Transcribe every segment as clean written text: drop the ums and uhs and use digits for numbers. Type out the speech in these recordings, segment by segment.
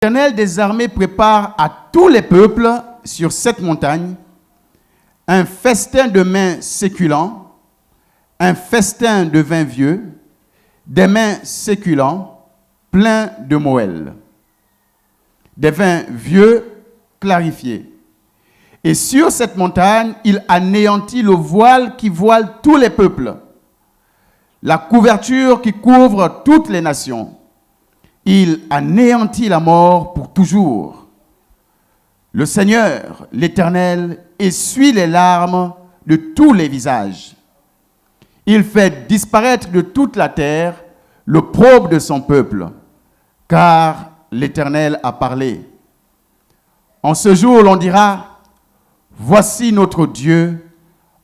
L'Éternel des armées prépare à tous les peuples sur cette montagne un festin de mets séculents, un festin de vin vieux, des mets séculents pleins de moelle, des vins vieux clarifiés. Et sur cette montagne, il anéantit le voile qui voile tous les peuples, la couverture qui couvre toutes les nations. Il anéantit la mort pour toujours. Le Seigneur, l'Éternel, essuie les larmes de tous les visages. Il fait disparaître de toute la terre l'opprobre de son peuple, car l'Éternel a parlé. En ce jour, l'on dira, voici notre Dieu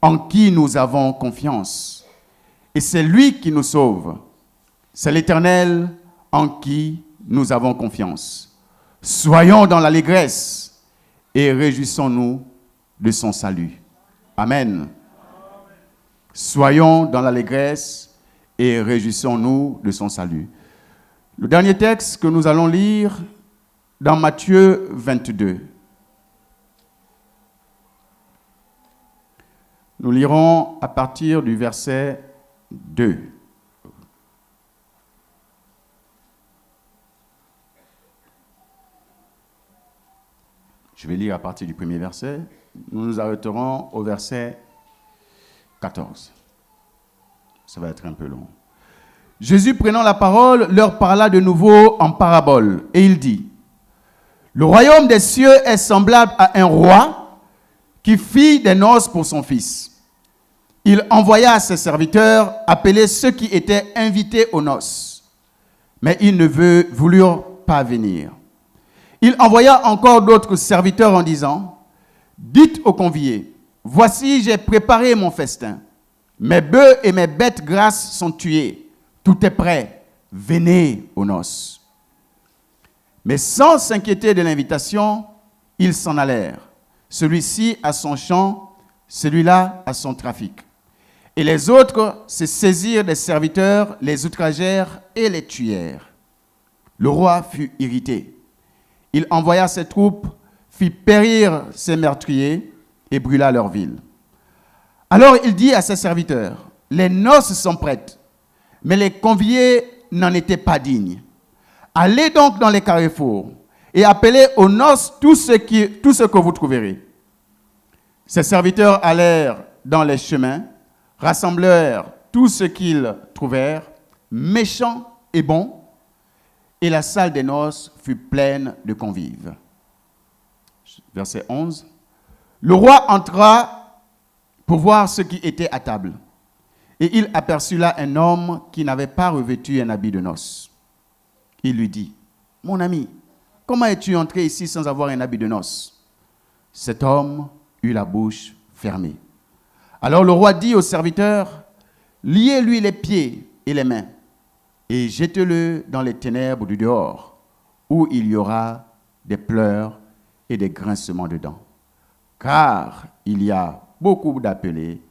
en qui nous avons confiance. Et c'est lui qui nous sauve. C'est l'Éternel en qui nous avons confiance. Soyons dans l'allégresse et réjouissons-nous de son salut. Amen. Soyons dans l'allégresse et réjouissons-nous de son salut. Le dernier texte que nous allons lire dans Matthieu 22. Nous lirons à partir du verset 2. Je vais lire à partir du premier verset. Nous nous arrêterons au verset 14. Ça va être un peu long. Jésus, prenant la parole, leur parla de nouveau en parabole. Et il dit, le royaume des cieux est semblable à un roi qui fit des noces pour son fils. Il envoya à ses serviteurs appeler ceux qui étaient invités aux noces. Mais ils ne voulurent pas venir. Il envoya encore d'autres serviteurs en disant, dites aux conviés, voici j'ai préparé mon festin. Mes bœufs et mes bêtes grasses sont tués. Tout est prêt. Venez aux noces. Mais sans s'inquiéter de l'invitation, ils s'en allèrent. Celui-ci à son champ, celui-là à son trafic. Et les autres se saisirent des serviteurs, les outragèrent et les tuèrent. Le roi fut irrité. Il envoya ses troupes, fit périr ses meurtriers et brûla leur ville. Alors il dit à ses serviteurs, les noces sont prêtes, mais les conviés n'en étaient pas dignes. Allez donc dans les carrefours et appelez aux noces tout ce que vous trouverez. Ses serviteurs allèrent dans les chemins, rassemblèrent tout ce qu'ils trouvèrent, méchants et bons, et la salle des noces fut pleine de convives. Verset 11. Le roi entra pour voir ceux qui étaient à table. Et il aperçut là un homme qui n'avait pas revêtu un habit de noces. Il lui dit, « Mon ami, comment es-tu entré ici sans avoir un habit de noces ?» Cet homme eut la bouche fermée. Alors le roi dit au serviteur, « Liez-lui les pieds et les mains, et jetez-le dans les ténèbres du dehors, où il y aura des pleurs et des grincements de dents. Car il y a beaucoup d'appelés,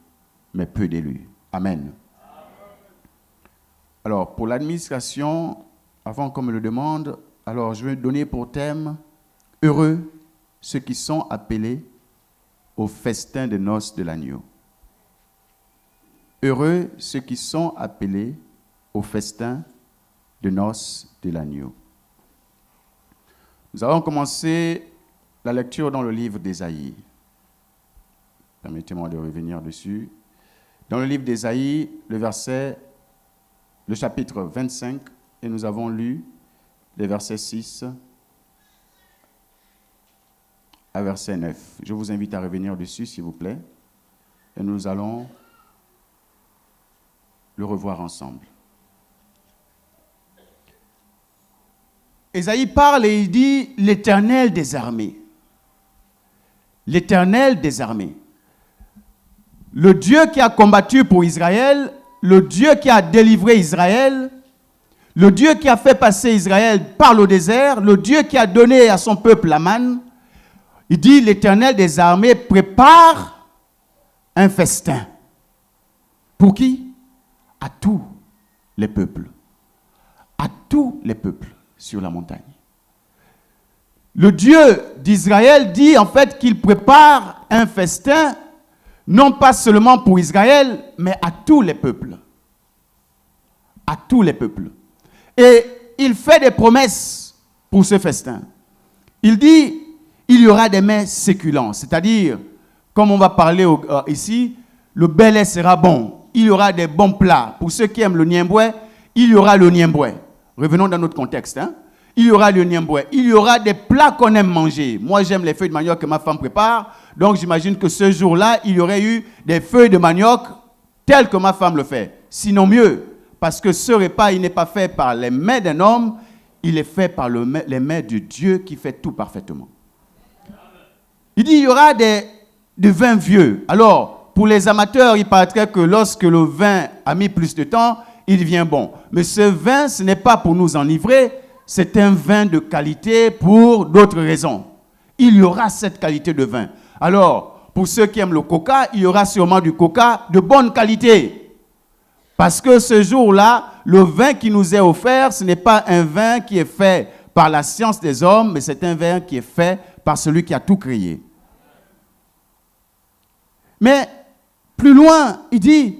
mais peu d'élus. » Amen. Alors, pour l'administration, avant qu'on me le demande, alors je vais donner pour thème « Heureux ceux qui sont appelés au festin de noces de l'agneau ». Heureux ceux qui sont appelés au festin de noces de l'agneau. Nous allons commencer la lecture dans le livre d'Ésaïe. Permettez-moi de revenir dessus. Dans le livre d'Ésaïe, le chapitre 25, et nous avons lu les versets 6 à verset 9. Je vous invite à revenir dessus, s'il vous plaît, et nous allons le revoir ensemble. Ésaïe parle et il dit « L'Éternel des armées ». L'Éternel des armées. Le Dieu qui a combattu pour Israël, le Dieu qui a délivré Israël, le Dieu qui a fait passer Israël par le désert, le Dieu qui a donné à son peuple la manne, il dit l'Éternel des armées prépare un festin. Pour qui? À tous les peuples. À tous les peuples sur la montagne. le Dieu d'Israël dit en fait qu'il prépare un festin, non pas seulement pour Israël, mais à tous les peuples. À tous les peuples. Et il fait des promesses pour ce festin. Il dit, il y aura des mets séculents, c'est-à-dire, comme on va parler ici, le belé sera bon. Il y aura des bons plats. Pour ceux qui aiment le niemboué, il y aura le niemboué. Revenons dans notre contexte. Il y aura le niemboué. Il y aura des plats qu'on aime manger. Moi, j'aime les feuilles de manioc que ma femme prépare. Donc, j'imagine que ce jour-là, il y aurait eu des feuilles de manioc telles que ma femme le fait. Sinon mieux. Parce que ce repas, il n'est pas fait par les mains d'un homme. Il est fait par les mains de Dieu qui fait tout parfaitement. Il dit, il y aura des vins vieux. Alors, pour les amateurs, il paraîtrait que lorsque le vin a mis plus de temps, il devient bon. Mais ce vin, ce n'est pas pour nous enivrer, c'est un vin de qualité pour d'autres raisons. Il y aura cette qualité de vin. Alors, pour ceux qui aiment le coca, il y aura sûrement du coca de bonne qualité. Parce que ce jour-là, le vin qui nous est offert, ce n'est pas un vin qui est fait par la science des hommes, mais c'est un vin qui est fait par celui qui a tout créé. Mais plus loin, il dit,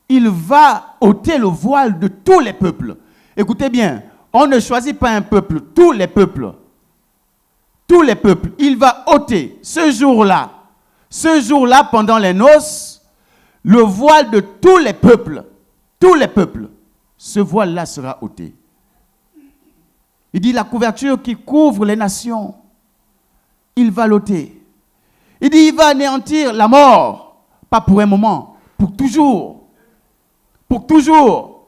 il va ôter le voile de tous les peuples. Écoutez bien, on ne choisit pas un peuple, tous les peuples. Tous les peuples. Il va ôter ce jour-là, pendant les noces, le voile de tous les peuples. Tous les peuples. Ce voile-là sera ôté. Il dit la couverture qui couvre les nations, il va l'ôter. Il dit il va anéantir la mort, pas pour un moment, pour toujours. Pour toujours.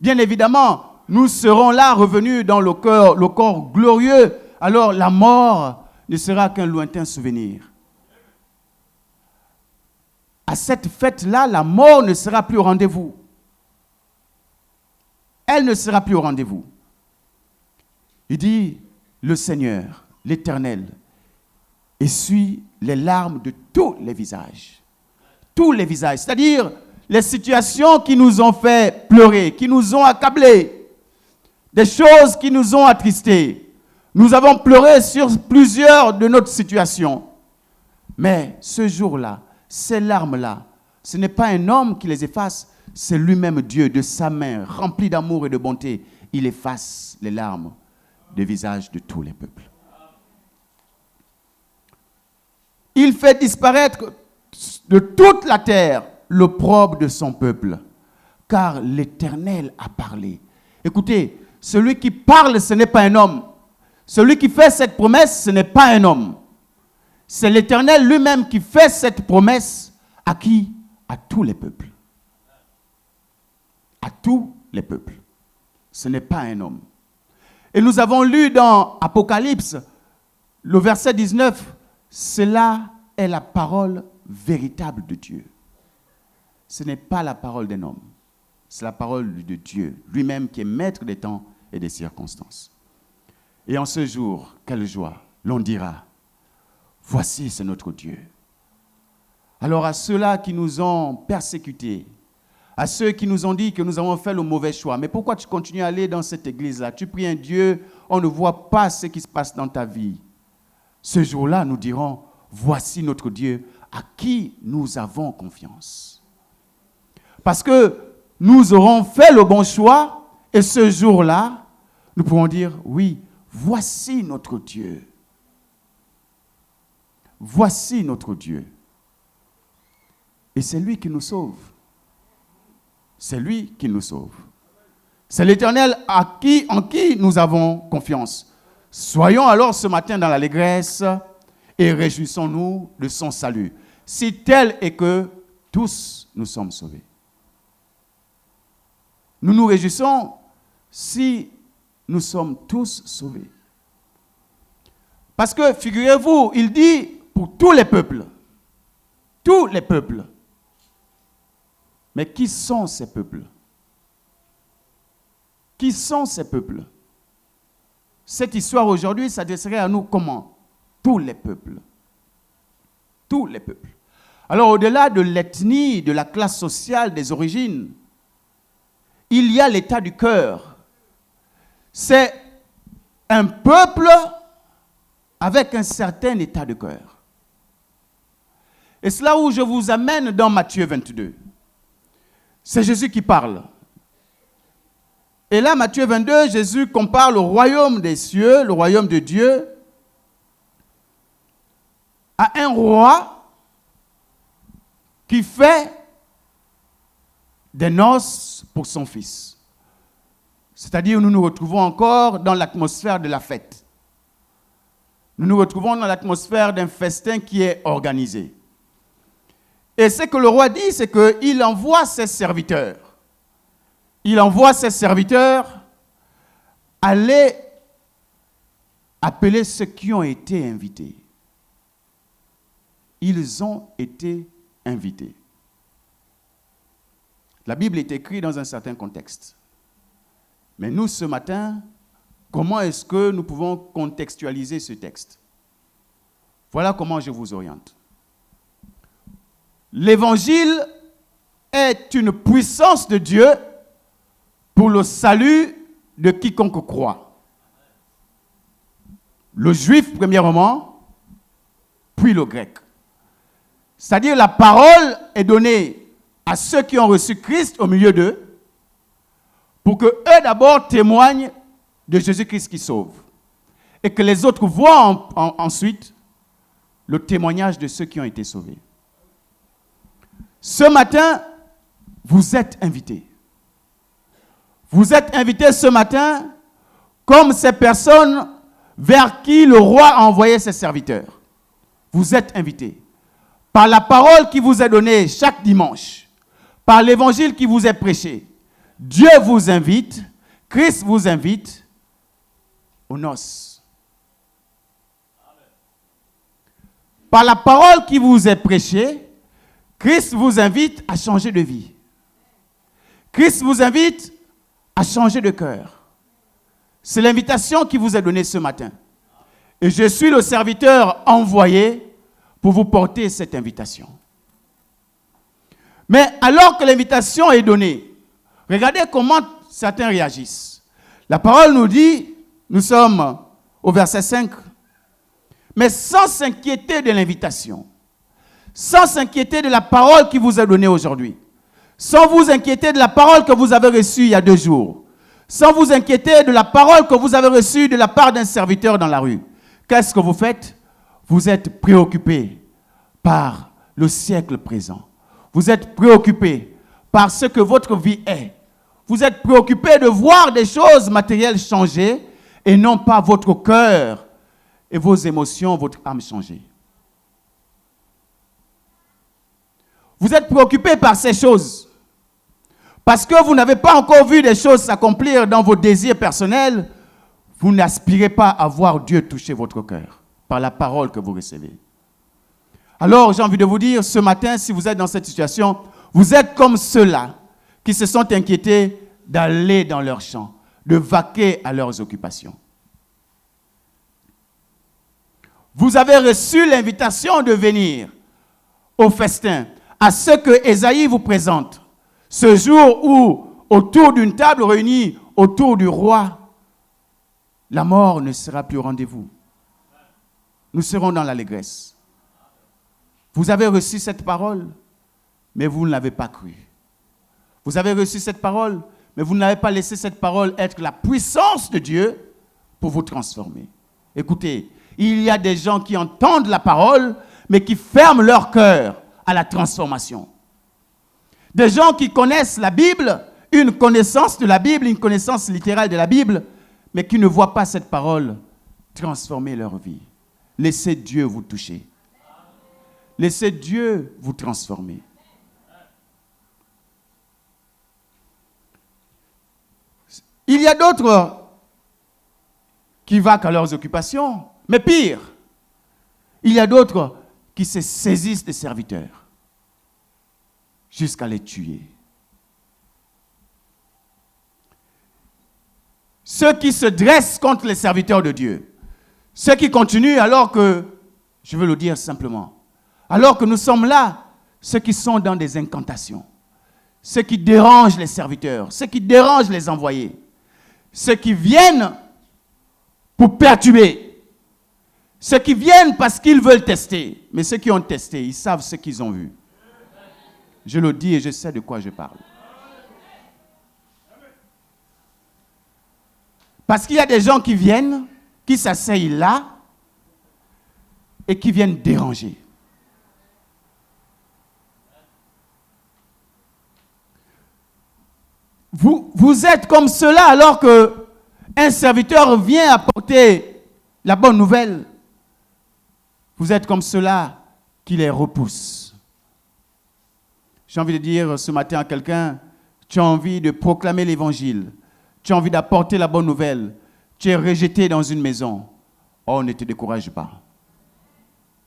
Bien évidemment, nous serons là revenus dans le corps glorieux. Alors la mort ne sera qu'un lointain souvenir. À cette fête-là, la mort ne sera plus au rendez-vous. Elle ne sera plus au rendez-vous. Il dit, le Seigneur, l'Éternel, essuie les larmes de tous les visages. Tous les visages, c'est-à-dire les situations qui nous ont fait pleurer, qui nous ont accablés, des choses qui nous ont attristés. Nous avons pleuré sur plusieurs de notre situation. Mais ce jour-là, ces larmes-là, ce n'est pas un homme qui les efface, c'est lui-même Dieu, de sa main, rempli d'amour et de bonté. Il efface les larmes des visages de tous les peuples. Il fait disparaître de toute la terre l'opprobre de son peuple, car l'Éternel a parlé. Écoutez, celui qui parle, ce n'est pas un homme. Celui qui fait cette promesse, ce n'est pas un homme. C'est l'Éternel lui-même qui fait cette promesse à qui? À tous les peuples. À tous les peuples. Ce n'est pas un homme. Et nous avons lu dans Apocalypse, le verset 19, cela est la parole véritable de Dieu. Ce n'est pas la parole d'un homme. C'est la parole de Dieu, lui-même qui est maître des temps et des circonstances. Et en ce jour, quelle joie, l'on dira, voici, c'est notre Dieu. Alors à ceux-là qui nous ont persécutés, à ceux qui nous ont dit que nous avons fait le mauvais choix, mais pourquoi tu continues à aller dans cette église-là? Tu pries un Dieu, on ne voit pas ce qui se passe dans ta vie. Ce jour-là, nous dirons, voici notre Dieu à qui nous avons confiance. Parce que nous aurons fait le bon choix et ce jour-là, nous pourrons dire, oui, voici notre Dieu. Voici notre Dieu. Et c'est lui qui nous sauve. C'est lui qui nous sauve. C'est l'Éternel en qui nous avons confiance. Soyons alors ce matin dans l'allégresse et réjouissons-nous de son salut. Si tel est que tous nous sommes sauvés. Nous nous réjouissons si nous sommes tous sauvés. Parce que, figurez-vous, il dit pour tous les peuples. Tous les peuples. Mais qui sont ces peuples? Qui sont ces peuples? Cette histoire aujourd'hui s'adresserait à nous comment? Tous les peuples. Tous les peuples. Alors, au-delà de l'ethnie, de la classe sociale, des origines, il y a l'état du cœur. C'est un peuple avec un certain état de cœur. Et c'est là où je vous amène dans Matthieu 22. C'est Jésus qui parle. Et là, Matthieu 22, Jésus compare le royaume des cieux, le royaume de Dieu, à un roi qui fait des noces pour son fils. C'est-à-dire, nous nous retrouvons encore dans l'atmosphère de la fête. Nous nous retrouvons dans l'atmosphère d'un festin qui est organisé. Et ce que le roi dit, c'est qu'il envoie ses serviteurs. Il envoie ses serviteurs aller appeler ceux qui ont été invités. Ils ont été invités. La Bible est écrite dans un certain contexte. Mais nous, ce matin, comment est-ce que nous pouvons contextualiser ce texte? Voilà comment je vous oriente. L'Évangile est une puissance de Dieu pour le salut de quiconque croit. Le juif, premièrement, puis le grec. C'est-à-dire la parole est donnée à ceux qui ont reçu Christ au milieu d'eux, pour que eux d'abord témoignent de Jésus-Christ qui sauve. Et que les autres voient ensuite le témoignage de ceux qui ont été sauvés. Ce matin, vous êtes invités. Vous êtes invités ce matin comme ces personnes vers qui le roi a envoyé ses serviteurs. Vous êtes invités. Par la parole qui vous est donnée chaque dimanche, par l'évangile qui vous est prêché, Dieu vous invite, Christ vous invite aux noces. Par la parole qui vous est prêchée, Christ vous invite à changer de vie. Christ vous invite à changer de cœur. C'est l'invitation qui vous est donnée ce matin. Et je suis le serviteur envoyé pour vous porter cette invitation. Mais alors que l'invitation est donnée, regardez comment certains réagissent. La parole nous dit, nous sommes au verset 5, mais sans s'inquiéter de l'invitation, sans s'inquiéter de la parole qui vous est donnée aujourd'hui, sans vous inquiéter de la parole que vous avez reçue il y a 2 jours, sans vous inquiéter de la parole que vous avez reçue de la part d'un serviteur dans la rue. Qu'est-ce que vous faites? Vous êtes préoccupé par le siècle présent. Vous êtes préoccupé par ce que votre vie est. Vous êtes préoccupé de voir des choses matérielles changer et non pas votre cœur et vos émotions, votre âme changer. Vous êtes préoccupé par ces choses parce que vous n'avez pas encore vu des choses s'accomplir dans vos désirs personnels. Vous n'aspirez pas à voir Dieu toucher votre cœur par la parole que vous recevez. Alors, j'ai envie de vous dire, ce matin, si vous êtes dans cette situation, vous êtes comme ceux-là qui se sont inquiétés d'aller dans leurs champs, de vaquer à leurs occupations. Vous avez reçu l'invitation de venir au festin, à ce que Ésaïe vous présente, ce jour où, autour d'une table réunie autour du roi, la mort ne sera plus au rendez-vous. Nous serons dans l'allégresse. Vous avez reçu cette parole, mais vous ne l'avez pas cru. Vous avez reçu cette parole, mais vous n'avez pas laissé cette parole être la puissance de Dieu pour vous transformer. Écoutez, il y a des gens qui entendent la parole, mais qui ferment leur cœur à la transformation. Des gens qui connaissent la Bible, une connaissance de la Bible, une connaissance littérale de la Bible, mais qui ne voient pas cette parole transformer leur vie. Laissez Dieu vous toucher. Laissez Dieu vous transformer. Il y a d'autres qui vaquent à leurs occupations, mais pire, il y a d'autres qui se saisissent des serviteurs jusqu'à les tuer. Ceux qui se dressent contre les serviteurs de Dieu, ceux qui continuent alors que, je veux le dire simplement, alors que nous sommes là, ceux qui sont dans des incantations, ceux qui dérangent les serviteurs, ceux qui dérangent les envoyés, ceux qui viennent pour perturber, Ceux qui viennent parce qu'ils veulent tester. Mais ceux qui ont testé, ils savent ce qu'ils ont vu. Je le dis et je sais de quoi je parle. Parce qu'il y a des gens qui viennent, qui s'asseyent là et qui viennent déranger. Vous êtes comme cela alors qu'un serviteur vient apporter la bonne nouvelle. Vous êtes comme cela qui les repousse. J'ai envie de dire ce matin à quelqu'un, tu as envie de proclamer l'évangile, tu as envie d'apporter la bonne nouvelle, tu es rejeté dans une maison. Oh, ne te décourage pas.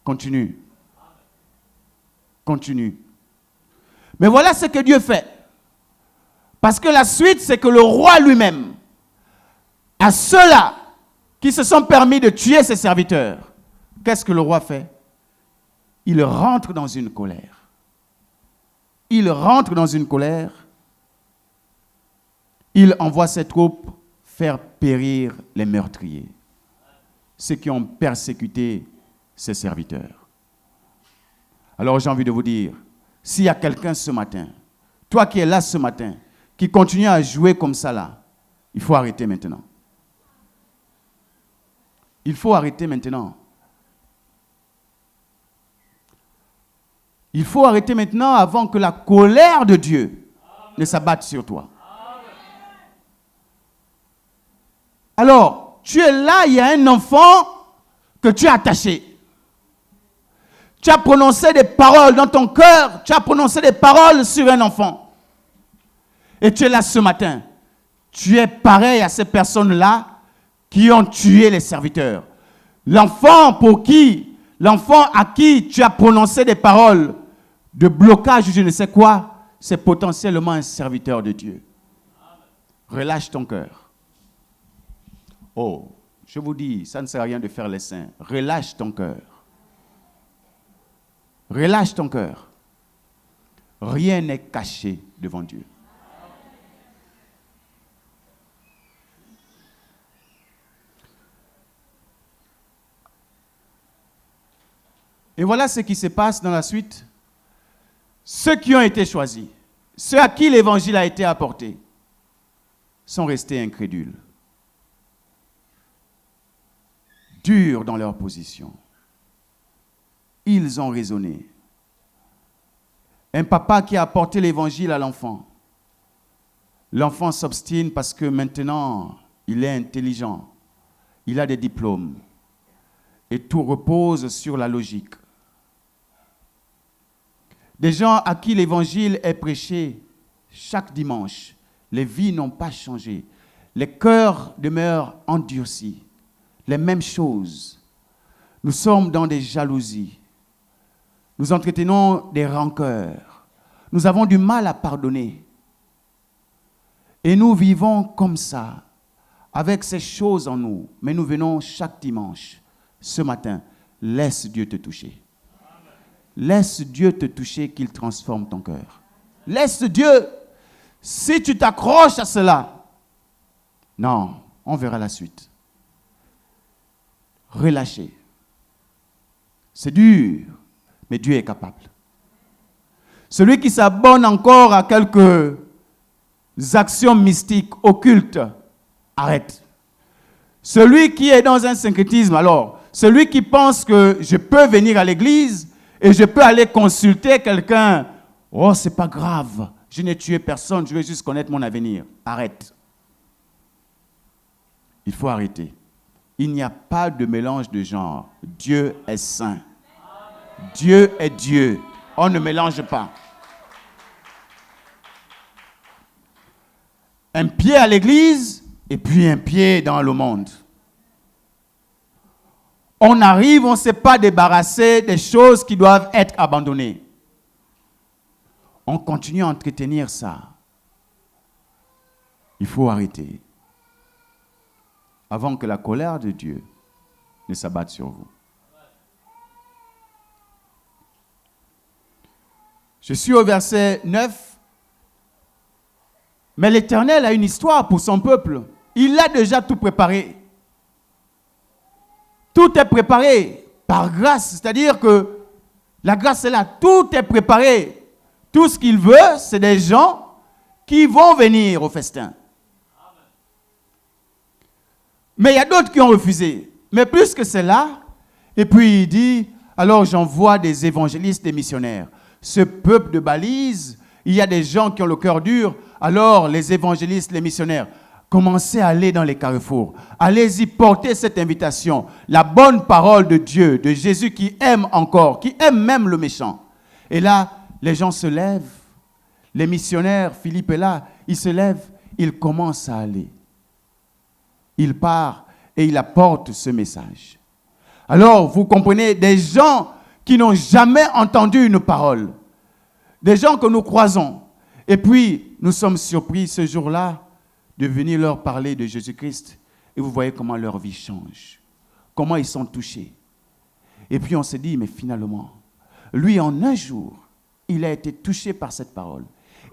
Continue. Continue. Mais voilà ce que Dieu fait. Parce que la suite, c'est que le roi lui-même, à ceux-là qui se sont permis de tuer ses serviteurs, qu'est-ce que le roi fait? Il rentre dans une colère. Il rentre dans une colère. Il envoie ses troupes faire périr les meurtriers, ceux qui ont persécuté ses serviteurs. Alors j'ai envie de vous dire, s'il y a quelqu'un ce matin, toi qui es là ce matin, qui continue à jouer comme ça là, il faut arrêter maintenant. Il faut arrêter maintenant. Il faut arrêter maintenant avant que la colère de Dieu ne s'abatte sur toi. Alors, tu es là, il y a un enfant que tu as attaché. Tu as prononcé des paroles dans ton cœur, tu as prononcé des paroles sur un enfant. Et tu es là ce matin. Tu es pareil à ces personnes-là qui ont tué les serviteurs. L'enfant à qui tu as prononcé des paroles de blocage ou je ne sais quoi, c'est potentiellement un serviteur de Dieu. Relâche ton cœur. Oh, je vous dis, ça ne sert à rien de faire les saints. Relâche ton cœur. Relâche ton cœur. Rien n'est caché devant Dieu. Et voilà ce qui se passe dans la suite. Ceux qui ont été choisis, ceux à qui l'évangile a été apporté, sont restés incrédules, durs dans leur position. Ils ont raisonné. Un papa qui a apporté l'évangile à l'enfant, l'enfant s'obstine parce que maintenant, il est intelligent, il a des diplômes, et tout repose sur la logique. Des gens à qui l'évangile est prêché chaque dimanche, les vies n'ont pas changé. Les cœurs demeurent endurcis. Les mêmes choses. Nous sommes dans des jalousies. Nous entretenons des rancœurs. Nous avons du mal à pardonner. Et nous vivons comme ça, avec ces choses en nous. Mais nous venons chaque dimanche. Ce matin, laisse Dieu te toucher. Laisse Dieu te toucher, qu'il transforme ton cœur. Laisse Dieu. Si tu t'accroches à cela, non, on verra la suite. Relâchez. C'est dur, mais Dieu est capable. Celui qui s'abonne encore à quelques actions mystiques, occultes, arrête. Celui qui est dans un syncrétisme, alors, celui qui pense que je peux venir à l'église et je peux aller consulter quelqu'un, oh, c'est pas grave, je n'ai tué personne, je veux juste connaître mon avenir. Arrête. Il faut arrêter. Il n'y a pas de mélange de genre. Dieu est saint. Dieu est Dieu. On ne mélange pas. Un pied à l'église et puis un pied dans le monde. On arrive, on ne s'est pas débarrassé des choses qui doivent être abandonnées. On continue à entretenir ça. Il faut arrêter avant que la colère de Dieu ne s'abatte sur vous. Je suis au verset 9. Mais l'Éternel a une histoire pour son peuple. Il a déjà tout préparé. Tout est préparé par grâce. C'est-à-dire que la grâce est là. Tout est préparé. Tout ce qu'il veut, c'est des gens qui vont venir au festin. Mais il y a d'autres qui ont refusé. Mais plus que cela, et puis il dit, alors j'envoie des évangélistes, des missionnaires. Ce peuple de Balise, il y a des gens qui ont le cœur dur. Alors les évangélistes, les missionnaires, commencez à aller dans les carrefours. Allez-y porter cette invitation. La bonne parole de Dieu, de Jésus qui aime encore, qui aime même le méchant. Et là, les gens se lèvent. Les missionnaires, Philippe est là, il se lève, il commence à aller. Il part et il apporte ce message. Alors, vous comprenez, des gens qui n'ont jamais entendu une parole, des gens que nous croisons, et puis nous sommes surpris ce jour-là de venir leur parler de Jésus-Christ, et vous voyez comment leur vie change, comment ils sont touchés. Et puis on se dit, mais finalement, lui en un jour, il a été touché par cette parole.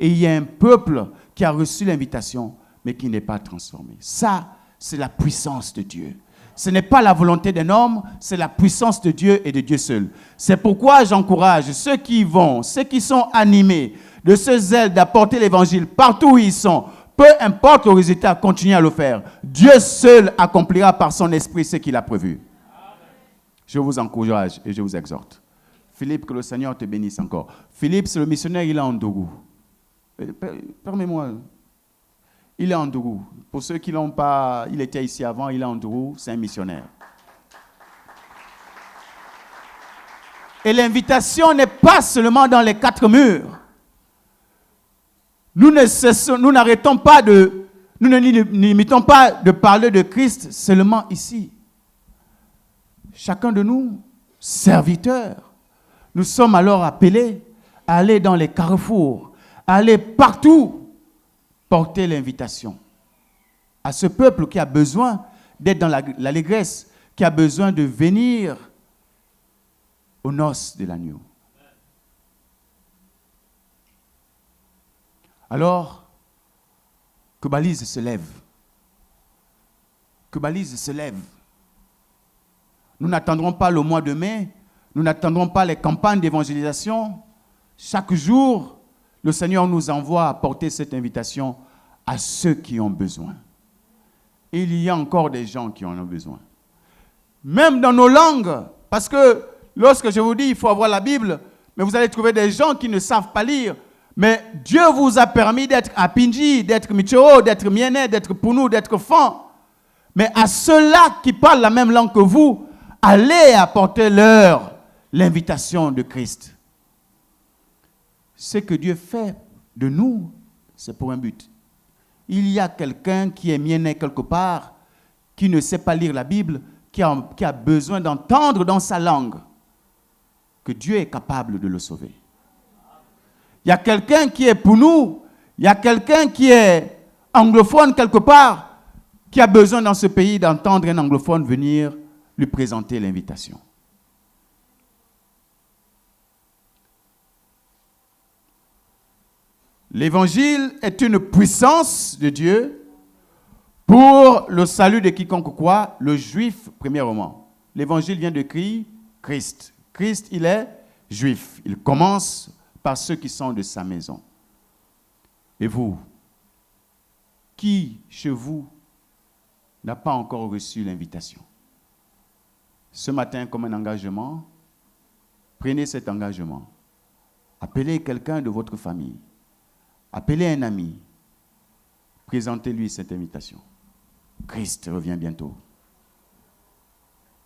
Et il y a un peuple qui a reçu l'invitation, mais qui n'est pas transformé. Ça, c'est la puissance de Dieu. Ce n'est pas la volonté d'un homme, c'est la puissance de Dieu et de Dieu seul. C'est pourquoi j'encourage ceux qui y vont, ceux qui sont animés de ce zèle d'apporter l'évangile partout où ils sont, peu importe le résultat, continuez à le faire. Dieu seul accomplira par son esprit ce qu'il a prévu. Je vous encourage et je vous exhorte. Philippe, que le Seigneur te bénisse encore. Philippe, c'est le missionnaire, il est en Dougou. Permets-moi. Il est en Dougou. Pour ceux qui ne l'ont pas, il était ici avant, il est en Dougou, c'est un missionnaire. Et l'invitation n'est pas seulement dans les 4 murs. Nous n'arrêtons pas nous ne limitons pas de parler de Christ seulement ici. Chacun de nous, serviteurs, nous sommes alors appelés à aller dans les carrefours, à aller partout, porter l'invitation à ce peuple qui a besoin d'être dans l'allégresse, qui a besoin de venir aux noces de l'agneau. Alors, que Balise se lève. Que Balise se lève. Nous n'attendrons pas le mois de mai, nous n'attendrons pas les campagnes d'évangélisation. Chaque jour, le Seigneur nous envoie à porter cette invitation à ceux qui ont besoin. Et il y a encore des gens qui en ont besoin. Même dans nos langues, parce que lorsque je vous dis il faut avoir la Bible, mais vous allez trouver des gens qui ne savent pas lire. Mais Dieu vous a permis d'être Apinji, d'être Michoro, d'être Miene, d'être Pounou, d'être Fan. Mais à ceux-là qui parlent la même langue que vous, allez apporter leur l'invitation de Christ. Ce que Dieu fait de nous, c'est pour un but. Il y a quelqu'un qui est Miene quelque part, qui ne sait pas lire la Bible, qui a besoin d'entendre dans sa langue que Dieu est capable de le sauver. Il y a quelqu'un qui est pour nous, il y a quelqu'un qui est anglophone quelque part, qui a besoin dans ce pays d'entendre un anglophone venir lui présenter l'invitation. L'évangile est une puissance de Dieu pour le salut de quiconque croit, le juif premièrement. L'évangile vient de Christ. Christ, il est juif. Il commence par ceux qui sont de sa maison. Et vous, qui chez vous n'a pas encore reçu l'invitation? Ce matin, comme un engagement, prenez cet engagement. Appelez quelqu'un de votre famille. Appelez un ami. Présentez-lui cette invitation. Christ revient bientôt.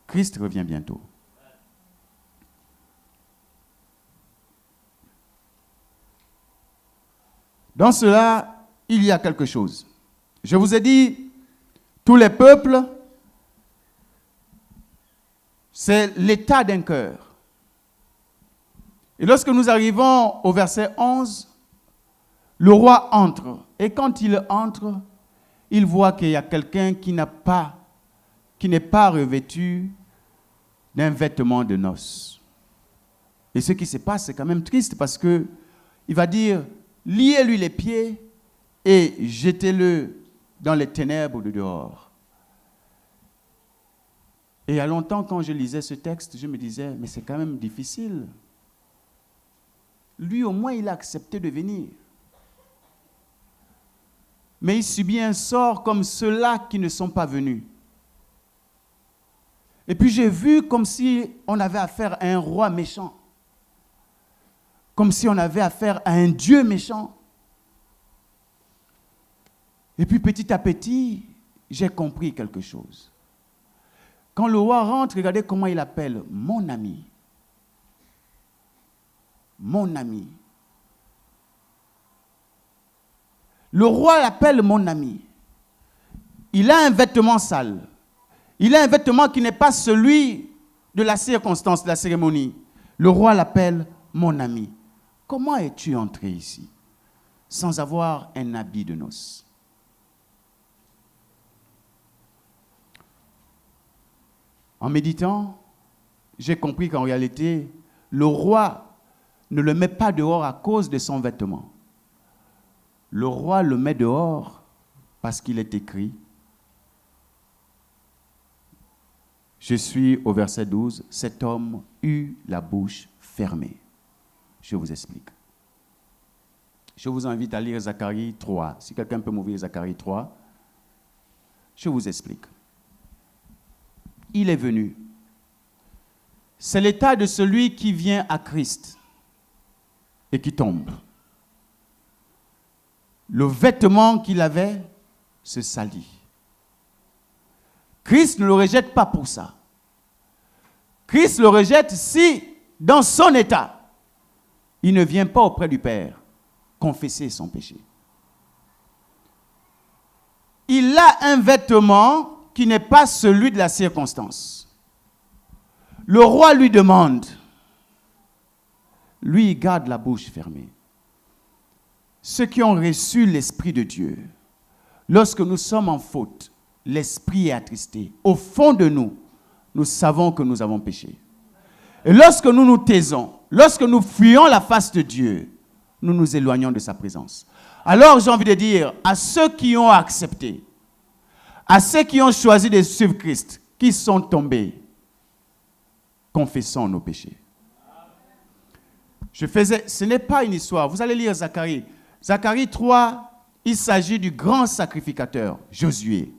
Christ revient bientôt. Dans cela, il y a quelque chose. Je vous ai dit, tous les peuples, c'est l'état d'un cœur. Et lorsque nous arrivons au verset 11, le roi entre. Et quand il entre, il voit qu'il y a quelqu'un qui n'est pas revêtu d'un vêtement de noces. Et ce qui se passe, c'est quand même triste parce que il va dire, liez-lui les pieds et jetez-le dans les ténèbres de dehors. Et il y a longtemps, quand je lisais ce texte, je me disais, mais c'est quand même difficile. Lui, au moins, il a accepté de venir. Mais il subit un sort comme ceux-là qui ne sont pas venus. Et puis j'ai vu comme si on avait affaire à un roi méchant. Comme si on avait affaire à un Dieu méchant. Et puis petit à petit, j'ai compris quelque chose. Quand le roi rentre, regardez comment il appelle mon ami. Mon ami. Le roi l'appelle mon ami. Il a un vêtement sale. Il a un vêtement qui n'est pas celui de la circonstance, de la cérémonie. Le roi l'appelle mon ami. Comment es-tu entré ici sans avoir un habit de noces? En méditant, j'ai compris qu'en réalité, le roi ne le met pas dehors à cause de son vêtement. Le roi le met dehors parce qu'il est écrit. Je suis au verset 12. Cet homme eut la bouche fermée. Je vous explique. Je vous invite à lire Zacharie 3. Si quelqu'un peut m'ouvrir Zacharie 3, je vous explique. Il est venu. C'est l'état de celui qui vient à Christ et qui tombe. Le vêtement qu'il avait se salit. Christ ne le rejette pas pour ça. Christ le rejette si, dans son état, il ne vient pas auprès du Père confesser son péché. Il a un vêtement qui n'est pas celui de la circonstance. Le roi lui demande. Lui, il garde la bouche fermée. Ceux qui ont reçu l'Esprit de Dieu, lorsque nous sommes en faute, l'Esprit est attristé. Au fond de nous, nous savons que nous avons péché. Et lorsque nous nous taisons, lorsque nous fuyons la face de Dieu, nous nous éloignons de sa présence. Alors j'ai envie de dire à ceux qui ont accepté, à ceux qui ont choisi de suivre Christ, qui sont tombés, confessons nos péchés. Ce n'est pas une histoire. Vous allez lire Zacharie. Zacharie 3, il s'agit du grand sacrificateur, Josué.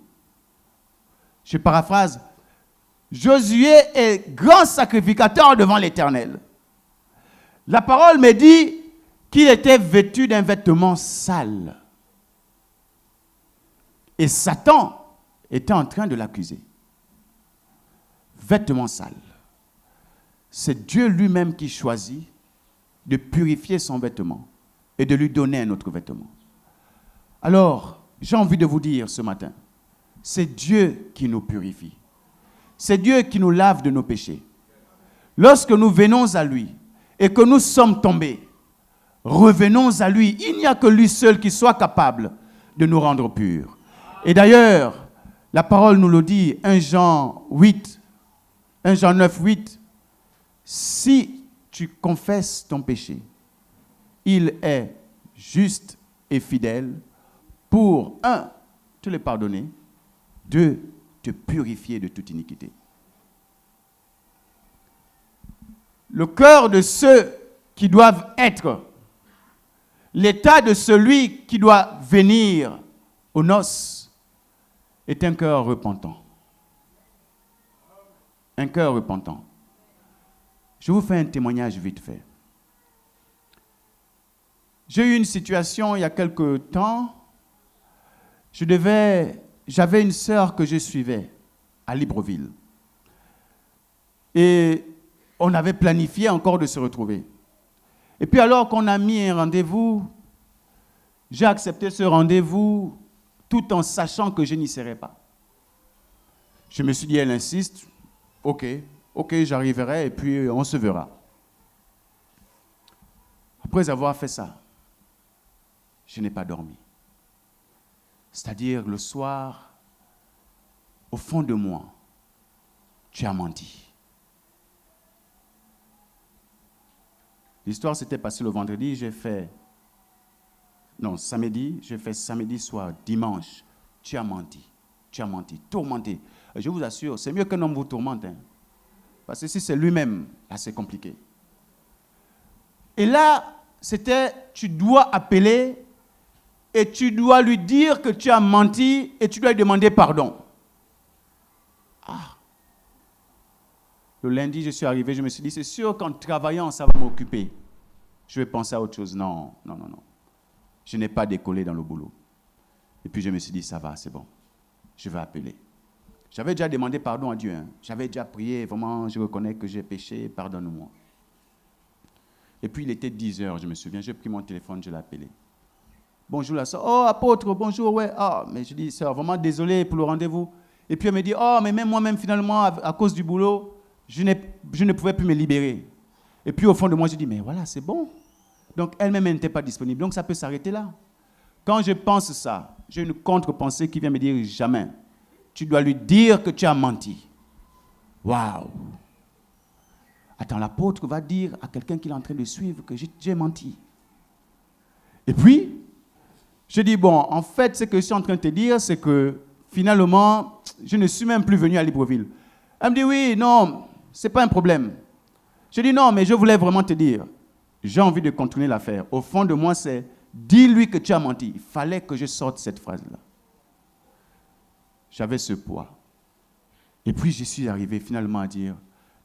Je paraphrase. Josué est grand sacrificateur devant l'Éternel. La parole me dit qu'il était vêtu d'un vêtement sale. Et Satan était en train de l'accuser. Vêtement sale. C'est Dieu lui-même qui choisit de purifier son vêtement et de lui donner un autre vêtement. Alors, j'ai envie de vous dire ce matin, c'est Dieu qui nous purifie. C'est Dieu qui nous lave de nos péchés. Lorsque nous venons à lui et que nous sommes tombés, revenons à lui. Il n'y a que lui seul qui soit capable de nous rendre purs. Et d'ailleurs, la parole nous le dit, 1 Jean 9, 8, si tu confesses ton péché, il est juste et fidèle pour, 1, te le pardonner, 2, te purifier de toute iniquité. Le cœur de ceux qui doivent être, l'état de celui qui doit venir aux noces est un cœur repentant. Un cœur repentant. Je vous fais un témoignage vite fait. J'ai eu une situation il y a quelque temps. J'avais une sœur que je suivais à Libreville. Et on avait planifié encore de se retrouver. Et puis alors qu'on a mis un rendez-vous, j'ai accepté ce rendez-vous tout en sachant que je n'y serais pas. Je me suis dit, elle insiste, ok, j'arriverai et puis on se verra. Après avoir fait ça, je n'ai pas dormi. C'est-à-dire le soir, au fond de moi, tu as menti. L'histoire s'était passée le vendredi, samedi, j'ai fait samedi soir, dimanche, tu as menti, tourmenté. Je vous assure, c'est mieux qu'un homme vous tourmente. Hein. Parce que si c'est lui-même, là, c'est compliqué. Et là, c'était, tu dois appeler et tu dois lui dire que tu as menti et tu dois lui demander pardon. Ah. Le lundi, je suis arrivé, je me suis dit, c'est sûr qu'en travaillant, ça va m'occuper. Je vais penser à autre chose. Non. Je n'ai pas décollé dans le boulot. Et puis je me suis dit, ça va, c'est bon. Je vais appeler. J'avais déjà demandé pardon à Dieu. Hein. J'avais déjà prié, vraiment, je reconnais que j'ai péché, pardonne-moi. Et puis il était 10 heures, je me souviens, j'ai pris mon téléphone, je l'ai appelé. Bonjour la soeur. Oh, apôtre, bonjour, ouais. Ah, mais je dis, sœur, vraiment désolé pour le rendez-vous. Et puis elle me dit, oh, mais même moi-même, finalement, à cause du boulot, je ne pouvais plus me libérer. Et puis au fond de moi, je dis, mais voilà, c'est bon. Donc elle-même n'était pas disponible. Donc ça peut s'arrêter là. Quand je pense ça, j'ai une contre-pensée qui vient me dire, jamais. Tu dois lui dire que tu as menti. Waouh! Attends, l'apôtre va dire à quelqu'un qui est en train de suivre que j'ai menti. Et puis, je dis, bon, en fait, ce que je suis en train de te dire, c'est que finalement, je ne suis même plus venu à Libreville. Elle me dit, oui, non, ce n'est pas un problème. Je dis, non, mais je voulais vraiment te dire, j'ai envie de continuer l'affaire. Au fond de moi, c'est, dis-lui que tu as menti. Il fallait que je sorte cette phrase-là. J'avais ce poids. Et puis, je suis arrivé finalement à dire,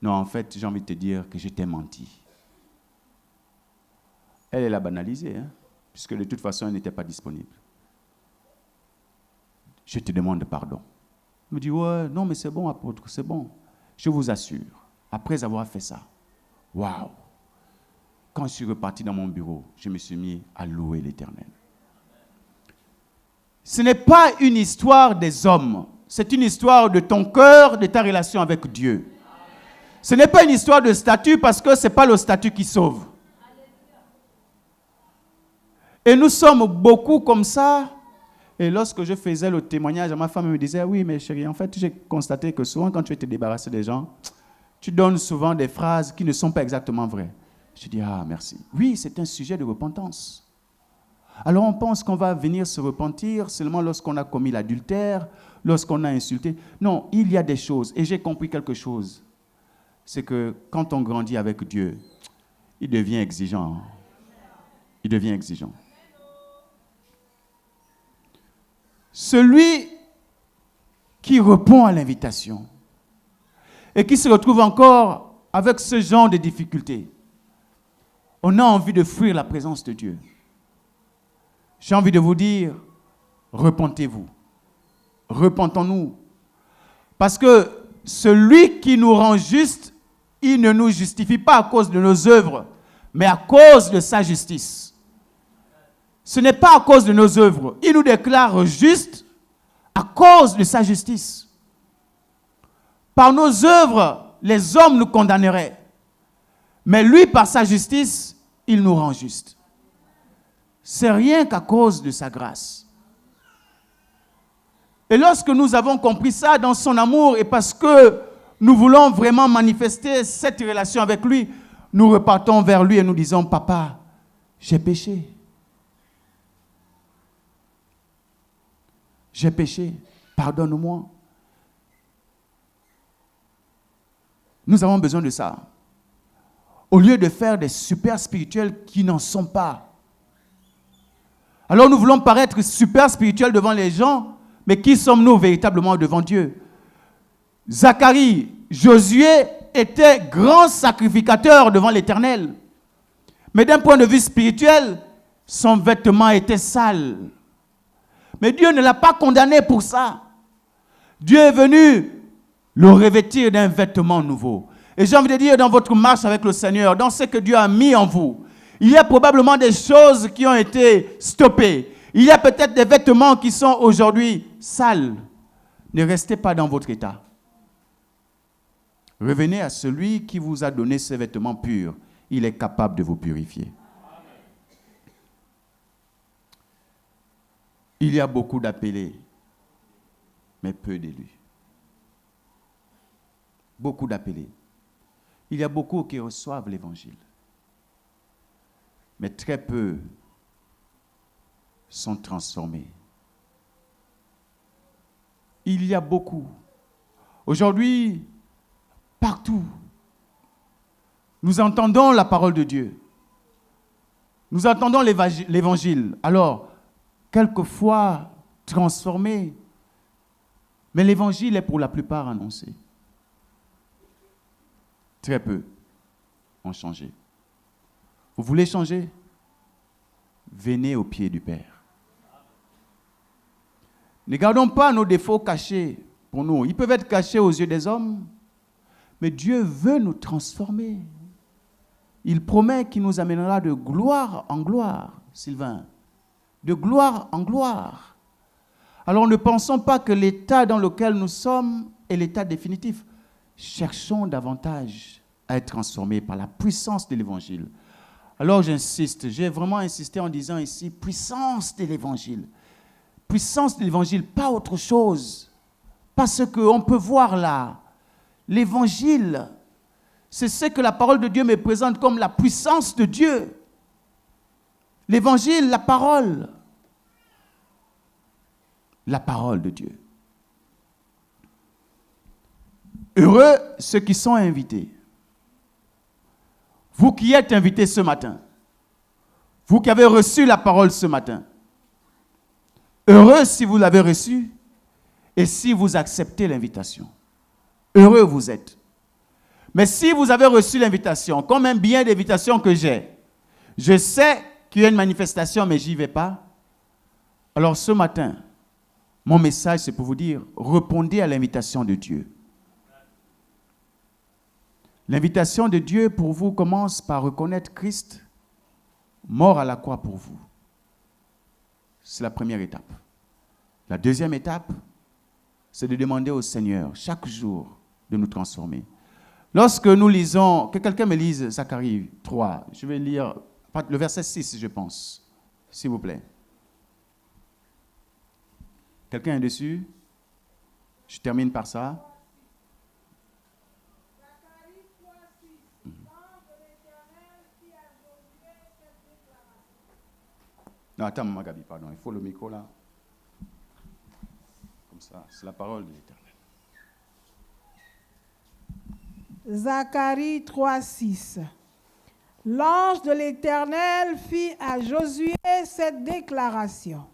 non, en fait, j'ai envie de te dire que je t'ai menti. Elle l'a banalisé, hein, puisque de toute façon, elle n'était pas disponible. Je te demande pardon. Elle me dit, ouais, non, mais c'est bon, apôtre, c'est bon. Je vous assure, après avoir fait ça, waouh, quand je suis reparti dans mon bureau, je me suis mis à louer l'Éternel. Ce n'est pas une histoire des hommes, c'est une histoire de ton cœur, de ta relation avec Dieu. Ce n'est pas une histoire de statut parce que ce n'est pas le statut qui sauve. Et nous sommes beaucoup comme ça. Et lorsque je faisais le témoignage, ma femme me disait, oui, mais chérie, en fait, j'ai constaté que souvent, quand tu veux te débarrasser des gens, tu donnes souvent des phrases qui ne sont pas exactement vraies. Je dis, ah, merci. Oui, c'est un sujet de repentance. Alors on pense qu'on va venir se repentir seulement lorsqu'on a commis l'adultère, lorsqu'on a insulté. Non, il y a des choses. Et j'ai compris quelque chose. C'est que quand on grandit avec Dieu, il devient exigeant. Il devient exigeant. Celui qui répond à l'invitation et qui se retrouve encore avec ce genre de difficultés, on a envie de fuir la présence de Dieu. J'ai envie de vous dire, repentez-vous. Repentons-nous. Parce que celui qui nous rend juste, il ne nous justifie pas à cause de nos œuvres, mais à cause de sa justice. Ce n'est pas à cause de nos œuvres. Il nous déclare justes à cause de sa justice. Par nos œuvres, les hommes nous condamneraient. Mais lui, par sa justice, il nous rend justes. C'est rien qu'à cause de sa grâce. Et lorsque nous avons compris ça dans son amour et parce que nous voulons vraiment manifester cette relation avec lui, nous repartons vers lui et nous disons, papa, j'ai péché. J'ai péché, pardonne-moi. Nous avons besoin de ça. Au lieu de faire des super spirituels qui n'en sont pas. Alors nous voulons paraître super spirituels devant les gens, mais qui sommes-nous véritablement devant Dieu? Zacharie, Josué étaient grands sacrificateurs devant l'Éternel. Mais d'un point de vue spirituel, son vêtement était sale. Mais Dieu ne l'a pas condamné pour ça. Dieu est venu le revêtir d'un vêtement nouveau. Et j'ai envie de dire, dans votre marche avec le Seigneur, dans ce que Dieu a mis en vous, il y a probablement des choses qui ont été stoppées. Il y a peut-être des vêtements qui sont aujourd'hui sales. Ne restez pas dans votre état. Revenez à celui qui vous a donné ces vêtements purs. Il est capable de vous purifier. Il y a beaucoup d'appelés, mais peu d'élus. Beaucoup d'appelés. Il y a beaucoup qui reçoivent l'évangile, mais très peu sont transformés. Il y a beaucoup. Aujourd'hui, partout, nous entendons la parole de Dieu. Nous entendons l'évangile. Alors, quelquefois transformé, mais l'évangile est pour la plupart annoncé. Très peu ont changé. Vous voulez changer? Venez au pied du Père. Ne gardons pas nos défauts cachés pour nous. Ils peuvent être cachés aux yeux des hommes, mais Dieu veut nous transformer. Il promet qu'il nous amènera de gloire en gloire, Sylvain. De gloire en gloire. Alors ne pensons pas que l'état dans lequel nous sommes est l'état définitif. Cherchons davantage à être transformés par la puissance de l'Évangile. Alors j'insiste, j'ai vraiment insisté en disant ici, puissance de l'Évangile. Puissance de l'Évangile, pas autre chose. Pas ce qu'on peut voir là. L'Évangile, c'est ce que la parole de Dieu me présente comme la puissance de Dieu. L'Évangile, la parole. La parole de Dieu. Heureux ceux qui sont invités. Vous qui êtes invités ce matin, vous qui avez reçu la parole ce matin, heureux si vous l'avez reçue et si vous acceptez l'invitation. Heureux vous êtes. Mais si vous avez reçu l'invitation, comme un billet d'invitation que j'ai, je sais qu'il y a une manifestation, mais je n'y vais pas. Alors ce matin, mon message, c'est pour vous dire, répondez à l'invitation de Dieu. L'invitation de Dieu pour vous commence par reconnaître Christ mort à la croix pour vous. C'est la première étape. La deuxième étape, c'est de demander au Seigneur chaque jour de nous transformer. Lorsque nous lisons, que quelqu'un me lise Zacharie 3, je vais lire le verset 6, je pense, s'il vous plaît. Quelqu'un est dessus? Je termine par ça. Non, attends, Magabi, pardon, il faut le micro là. Comme ça, c'est la parole de l'Éternel. Zacharie 3,6. L'ange de l'Éternel fit à Josué cette déclaration.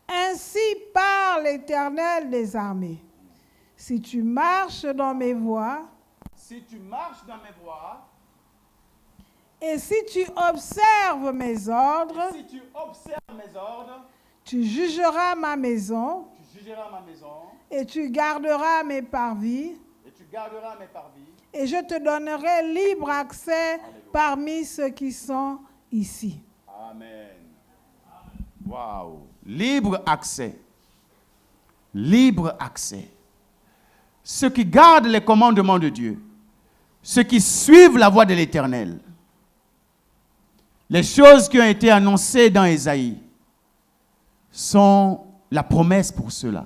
Ainsi parle l'Éternel des armées. Si tu marches dans mes voies, et si tu observes mes ordres, tu jugeras ma maison, et tu garderas mes parvis, et je te donnerai libre accès parmi ceux qui sont ici. Amen. Waouh. Libre accès. Libre accès. Ceux qui gardent les commandements de Dieu, ceux qui suivent la voie de l'Éternel, les choses qui ont été annoncées dans Ésaïe sont la promesse pour ceux-là.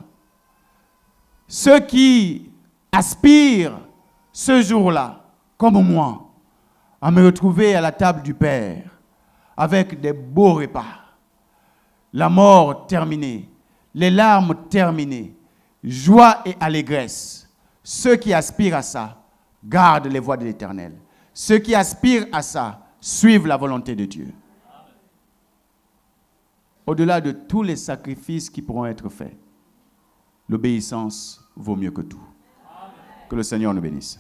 Ceux qui aspirent ce jour-là, comme moi, à me retrouver à la table du Père avec des beaux repas, la mort terminée, les larmes terminées, joie et allégresse. Ceux qui aspirent à ça gardent les voies de l'Éternel. Ceux qui aspirent à ça suivent la volonté de Dieu. Au-delà de tous les sacrifices qui pourront être faits, l'obéissance vaut mieux que tout. Que le Seigneur nous bénisse.